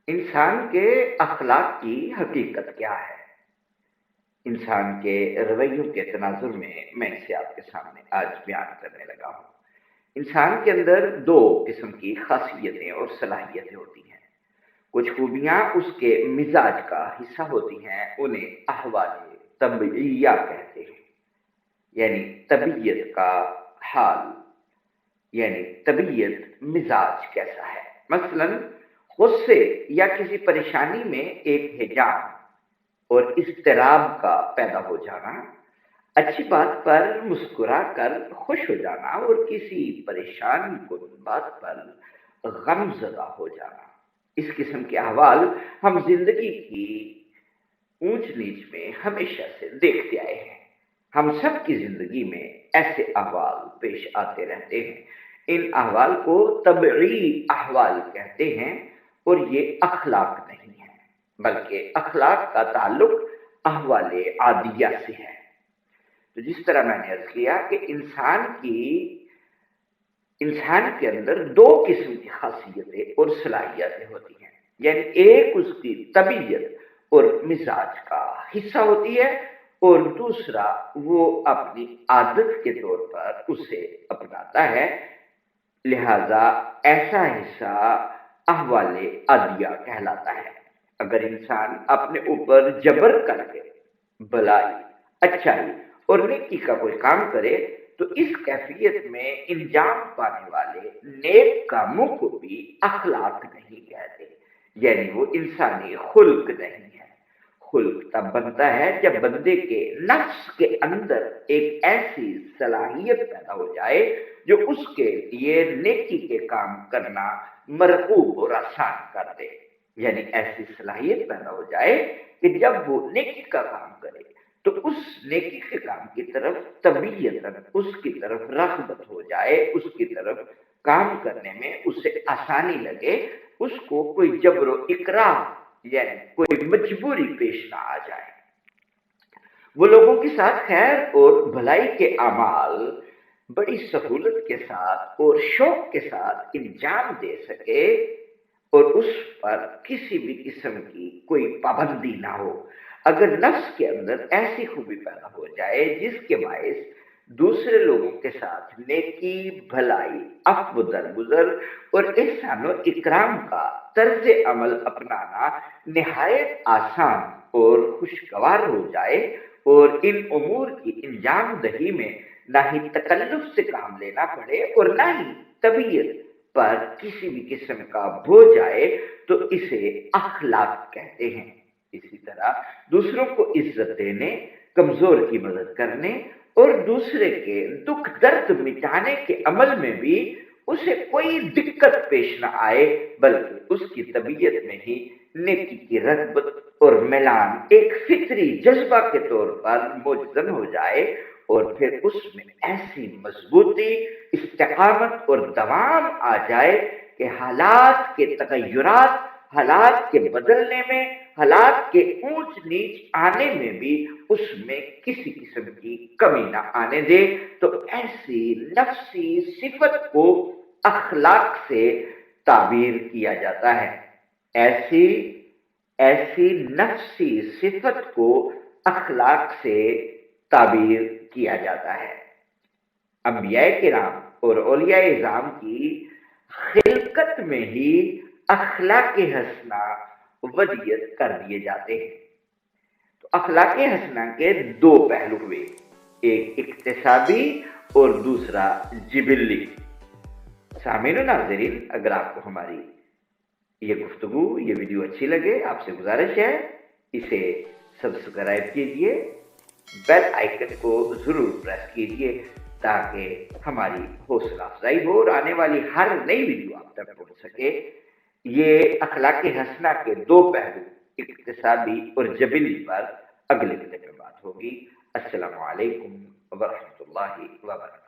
انسان کے اخلاق کی حقیقت کیا ہے؟ انسان کے رویوں کے تناظر میں اسے آپ کے سامنے آج بیان کرنے لگا ہوں۔ انسان کے اندر دو قسم کی خاصیتیں اور صلاحیتیں ہوتی ہیں۔ کچھ خوبیاں اس کے مزاج کا حصہ ہوتی ہیں، انہیں احوال طبعیہ کہتے ہیں، یعنی طبیعت کا حال، یعنی طبیعت مزاج کیسا ہے۔ مثلاً غصے یا کسی پریشانی میں ایک ہیجان اور اضطراب کا پیدا ہو جانا، اچھی بات پر مسکرا کر خوش ہو جانا اور کسی پریشان کن بات پر غم زدہ ہو جانا، اس قسم کے احوال ہم زندگی کی اونچ نیچ میں ہمیشہ سے دیکھتے آئے ہیں۔ ہم سب کی زندگی میں ایسے احوال پیش آتے رہتے ہیں۔ ان احوال کو طبعی احوال کہتے ہیں اور یہ اخلاق نہیں ہے، بلکہ اخلاق کا تعلق احوال عادیہ سے ہے۔ تو جس طرح میں نے عرض کیا کہ انسان کے اندر دو قسم کی خاصیتیں اور صلاحیتیں ہوتی ہیں، یعنی ایک اس کی طبیعت اور مزاج کا حصہ ہوتی ہے اور دوسرا وہ اپنی عادت کے طور پر اسے اپناتا ہے، لہذا ایسا حصہ احوال عادیہ کہلاتا ہے۔ اگر انسان اپنے اوپر جبر کر کے بھلائی، اچھائی اور نیکی کا کوئی کام کرے تو اس کیفیت میں انجام پانے والے نیک کاموں کو بھی اخلاق نہیں کہتے، یعنی وہ انسانی خلق نہیں ہے۔ خلق تب بنتا ہے جب بندے کے نفس کے اندر ایک ایسی صلاحیت پیدا ہو جائے جو اس کے لیے نیکی کے کام کرنا مرغوب اور آسان کر دے، یعنی ایسی صلاحیت پیدا ہو جائے کہ جب وہ نیکی کا کام کرے تو اس نیکی کے کام کی طرف طبیعتاً اس کی طرف رغبت ہو جائے، اس کی طرف کام کرنے میں اسے آسانی لگے، اس کو کوئی جبر و اکراہ یعنی کوئی مجبوری پیش نہ آ جائے۔ وہ لوگوں کے ساتھ خیر اور بھلائی کے اعمال بڑی سہولت کے ساتھ اور شوق کے ساتھ انجام دے سکے اور اس پر کسی بھی قسم کی کوئی پابندی نہ ہو۔ اگر نفس کے اندر ایسی خوبی پیدا ہو جائے جس کے باعث دوسرے لوگوں کے ساتھ نیکی، بھلائی، عفو درگزر اور احسان و اکرام کا طرز عمل اپنانا نہایت آسان اور خوشگوار ہو جائے اور ان امور کی انجام دہی میں نہ ہی تکلف سے کام لینا پڑے اور نہ ہی طبیعت پر کسی بھی قسم کا بوجھ آئے، تو اسے اخلاق کہتے ہیں۔ اسی طرح دوسروں کو عزت دینے، کمزور کی مدد کرنے اور دوسرے کے دکھ درد مٹانے کے عمل میں بھی اسے کوئی دقت پیش نہ آئے، بلکہ اس کی طبیعت میں ہی نیکی کی رغبت اور میلان ایک فطری جذبہ کے طور پر موجزن ہو جائے اور پھر اس میں ایسی مضبوطی، استقامت اور دوام آ جائے کہ حالات کے تغیرات، حالات کے بدلنے میں، حالات کے اونچ نیچ آنے میں بھی اس میں کسی قسم کی کمی نہ آنے دے۔ تو ایسی نفسی صفت کو اخلاق سے تعبیر کیا جاتا ہے۔ ایسی نفسی صفت کو اخلاق سے تعبیر کیا جاتا ہے۔ انبیاء کرام اور اولیاء اعظام کی خلقت میں ہی اخلاق حسنہ ودیت کر دیے جاتے ہیں۔ تو اخلاق حسنہ کے دو پہلو ہوئے، ایک اکتسابی اور دوسرا جبلی۔ سامعین و ناظرین، اگر آپ کو ہماری یہ گفتگو، یہ ویڈیو اچھی لگے، آپ سے گزارش ہے اسے سبسکرائب کیجئے، بیل آئیکن کو ضرور پریس کیجئے تاکہ ہماری حوصلہ افزائی ہو اور آنے والی ہر نئی ویڈیو آپ تک پہنچ سکے۔ یہ اخلاق حسنہ کے دو پہلو، اکتسابی اور جبلی، پر اگلے ویڈیو میں بات ہوگی۔ السلام علیکم ورحمۃ اللہ وبرکاتہ۔